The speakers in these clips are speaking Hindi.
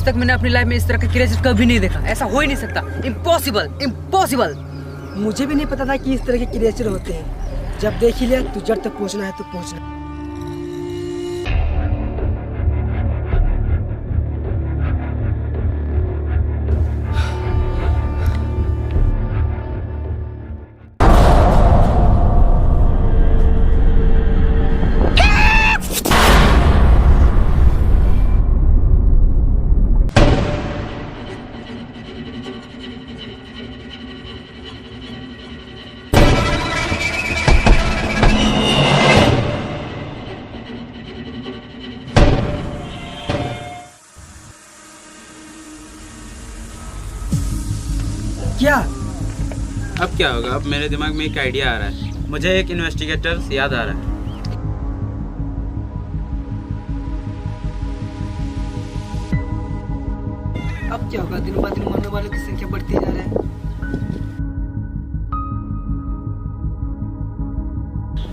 आज तक मैंने अपनी लाइफ में इस तरह का क्रिएचर कभी नहीं देखा। ऐसा हो ही नहीं सकता। Impossible, impossible. मुझे भी नहीं पता था कि इस तरह के क्रिएचर होते हैं। जब देख ही लिया तो जड़ तक पहुंचना है तो पहुंचना। क्या? अब क्या होगा? अब मेरे दिमाग में एक आइडिया आ रहा है। मुझे एक इन्वेस्टिगेटर याद आ रहा है। अब क्या होगा? दिन ब दिन मरने वालों की संख्या बढ़ती जा रहा है।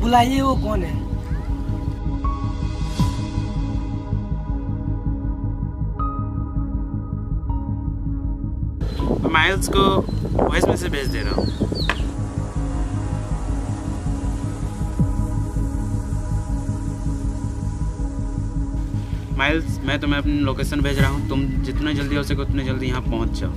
बुलाइए, वो कौन है? माइल्स को वॉइस मैसेज भेज दे रहा हूँ। माइल्स, मैं तुम्हें अपनी लोकेशन भेज रहा हूँ। तुम जितना जल्दी हो सके उतने जल्दी यहाँ पहुँच जाओ।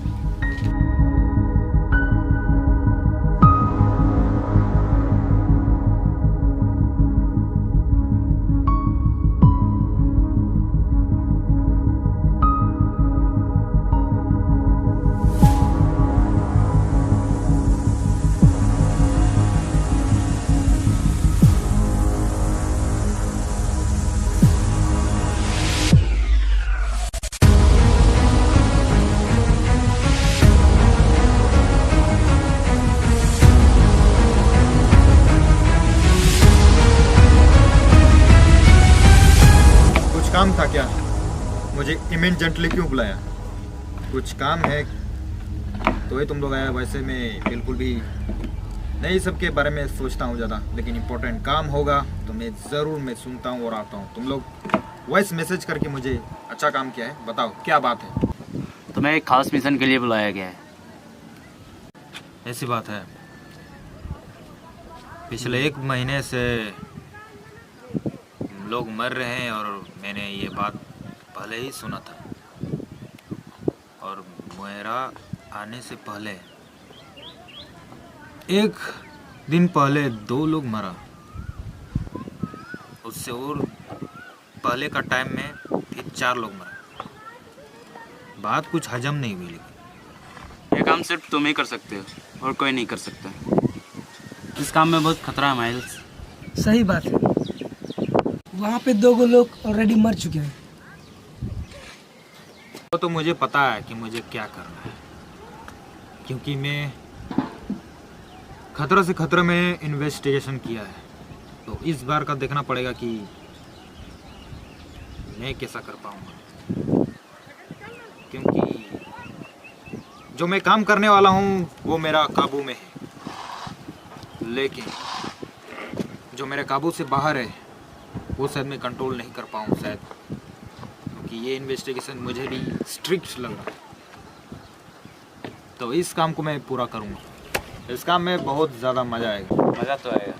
काम था क्या? मुझे इमिडिएटली क्यों बुलाया? कुछ काम है तो ही तुम लोग आया। वैसे मैं बिल्कुल भी नहीं सबके बारे में सोचता हूँ ज़्यादा, लेकिन इम्पोर्टेंट काम होगा तो मैं ज़रूर मैं सुनता हूँ और आता हूँ। तुम लोग वॉइस मैसेज करके मुझे अच्छा काम किया है, बताओ क्या बात है? तुम्हें एक खास मिशन के लिए बुलाया गया है। ऐसी बात है? पिछले 1 महीने से लोग मर रहे हैं और मैंने ये बात पहले ही सुना था। और मेरा आने से पहले 1 दिन पहले 2 लोग मरा। उससे और पहले का टाइम में फिर 4 लोग मरा। बात कुछ हजम नहीं हुई। लेकिन ये काम सिर्फ तुम ही कर सकते हो और कोई नहीं कर सकता। इस काम में बहुत खतरा है माइल्स। सही बात है। वहाँ पे 2 लोग ऑलरेडी मर चुके हैं। वो तो मुझे पता है कि मुझे क्या करना है, क्योंकि मैं खतरा से खतरा में इन्वेस्टिगेशन किया है। तो इस बार का देखना पड़ेगा कि मैं कैसा कर पाऊंगा, क्योंकि जो मैं काम करने वाला हूँ वो मेरा काबू में है, लेकिन जो मेरे काबू से बाहर है वो शायद मैं कंट्रोल नहीं कर पाऊँ शायद, क्योंकि ये इन्वेस्टिगेशन मुझे भी स्ट्रिक्ट लग रहा है। तो इस काम को मैं पूरा करूँगा। इस काम में बहुत ज़्यादा मज़ा आएगा। मज़ा तो आएगा।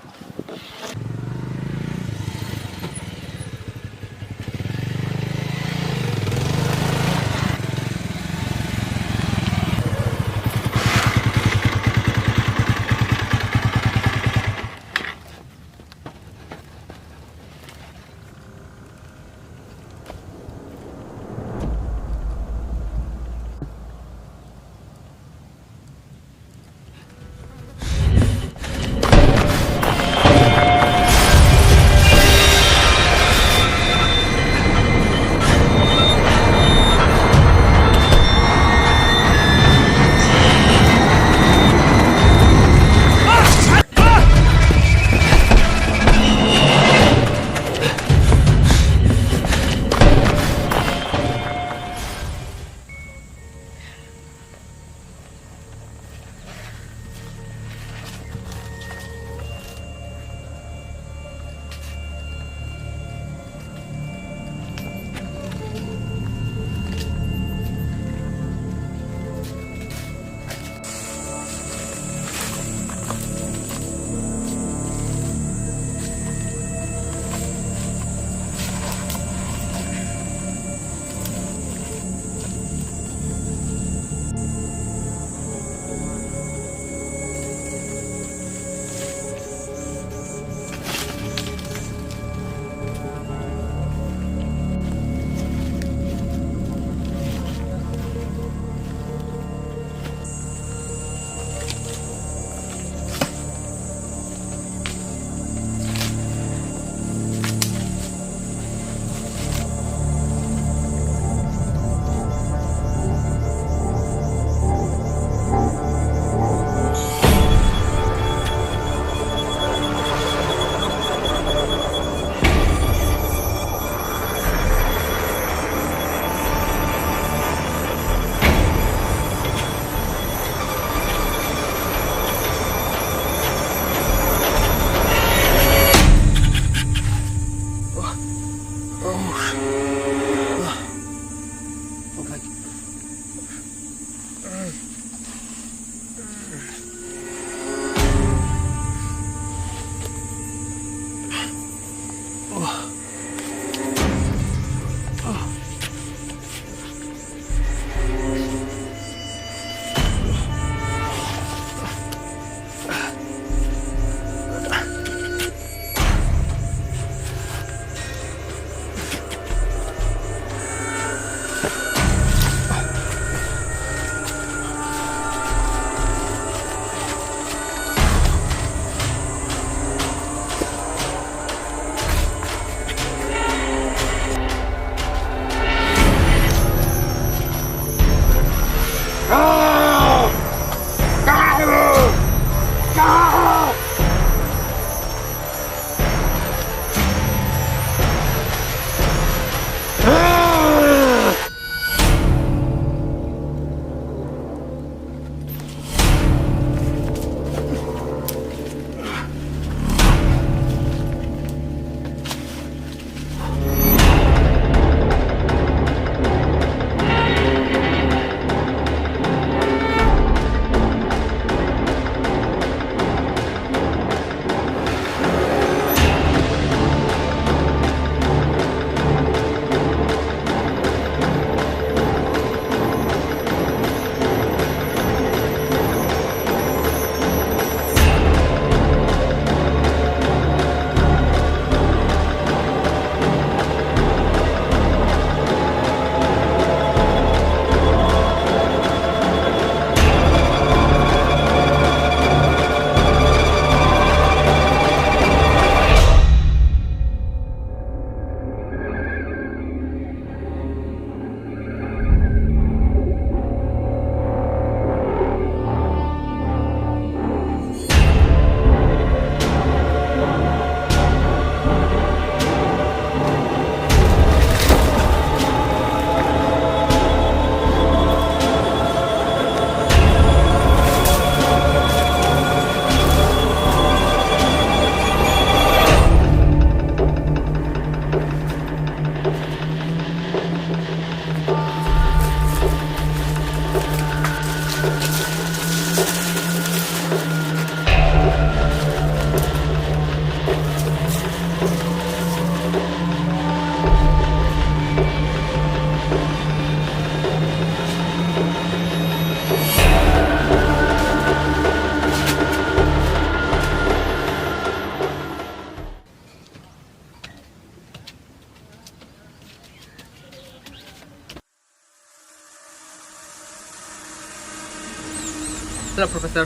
Hello professor.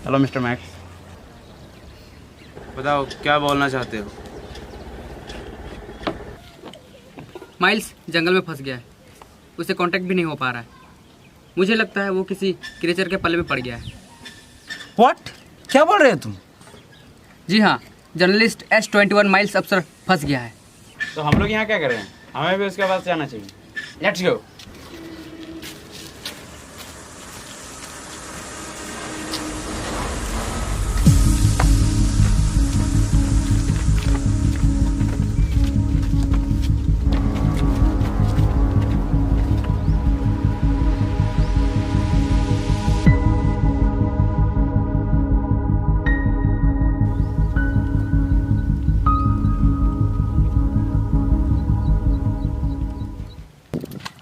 Hello mister max, बताओ क्या बोलना चाहते हो? माइल्स जंगल में फंस गया है, उसे कांटेक्ट भी नहीं हो पा रहा है। मुझे लगता है वो किसी क्रिएचर के पल्ले में पड़ गया है। व्हाट? क्या बोल रहे हो तुम? जी हाँ, जर्नलिस्ट S21 माइल्स अफसर फंस गया है। तो हम लोग यहाँ क्या कर रहे हैं? हमें भी उसके पास जाना चाहिए। Let's go.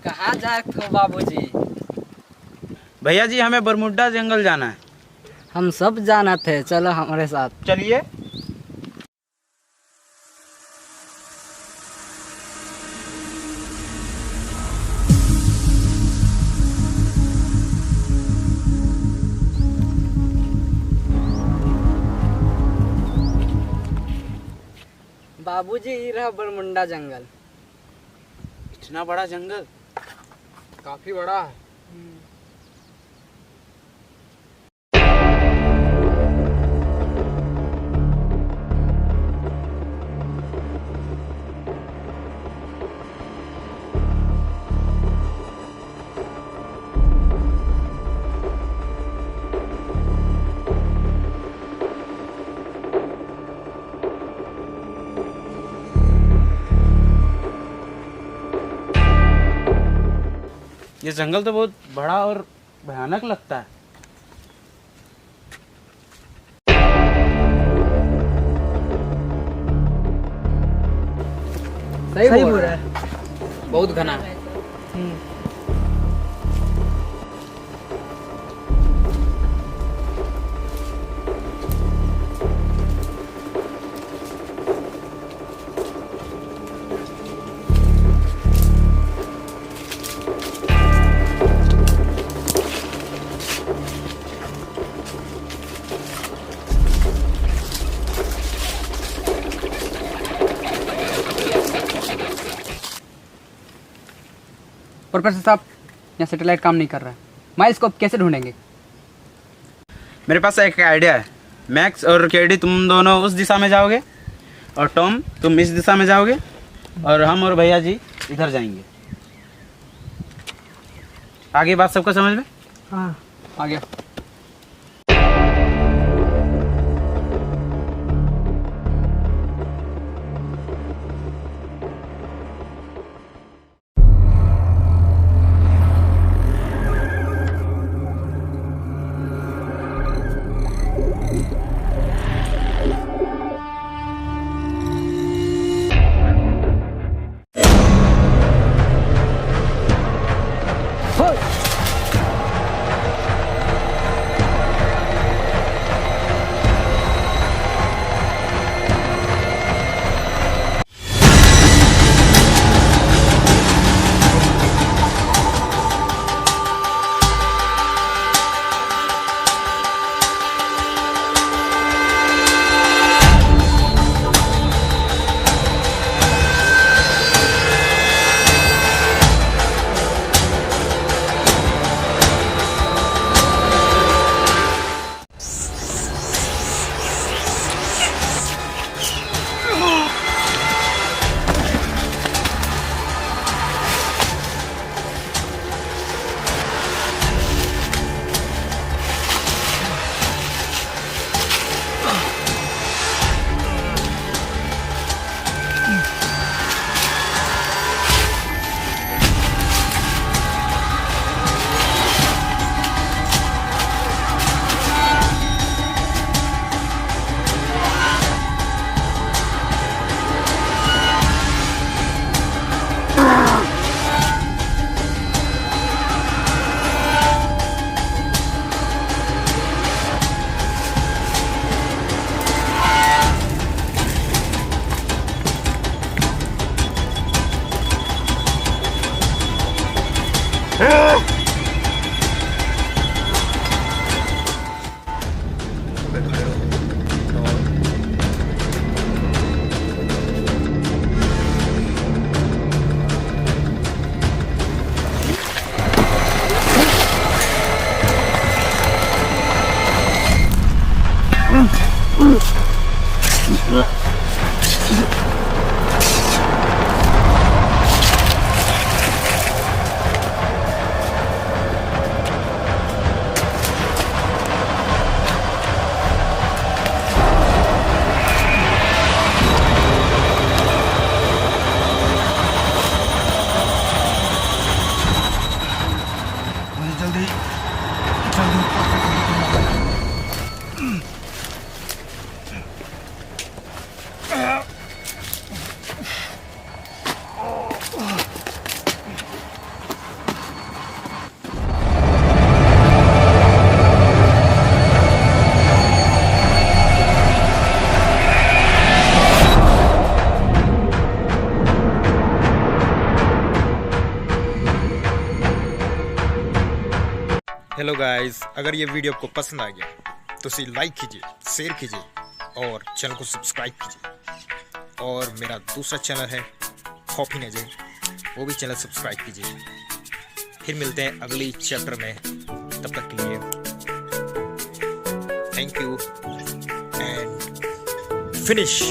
कहाँ जा रहे हो बाबूजी? भैया जी, हमें बरमुड्डा जंगल जाना है। हम सब जाना थे, चलो हमारे साथ। चलिए। बाबूजी, ये रहा बरमुंडा जंगल। इतना बड़ा जंगल? काफी बड़ा है। ये जंगल तो बहुत बड़ा और भयानक लगता है। सही बोल रहा है। बहुत घना है। प्रोफेसर साहब, यहाँ सैटेलाइट काम नहीं कर रहा है। माइल्स को अब कैसे ढूंढेंगे? मेरे पास एक आइडिया है। मैक्स और केडी तुम दोनों उस दिशा में जाओगे और टॉम तुम इस दिशा में जाओगे और हम और भैया जी इधर जाएंगे। आगे बात सबको समझ में? हाँ। आ गया। हेलो गाइस, अगर ये वीडियो आपको पसंद आ गया तो इसे लाइक कीजिए, शेयर कीजिए और चैनल को सब्सक्राइब कीजिए। और मेरा दूसरा चैनल है हॉपी नजर, वो भी चैनल सब्सक्राइब कीजिए। फिर मिलते हैं अगली चैप्टर में, तब तक के लिए थैंक यू एंड फिनिश।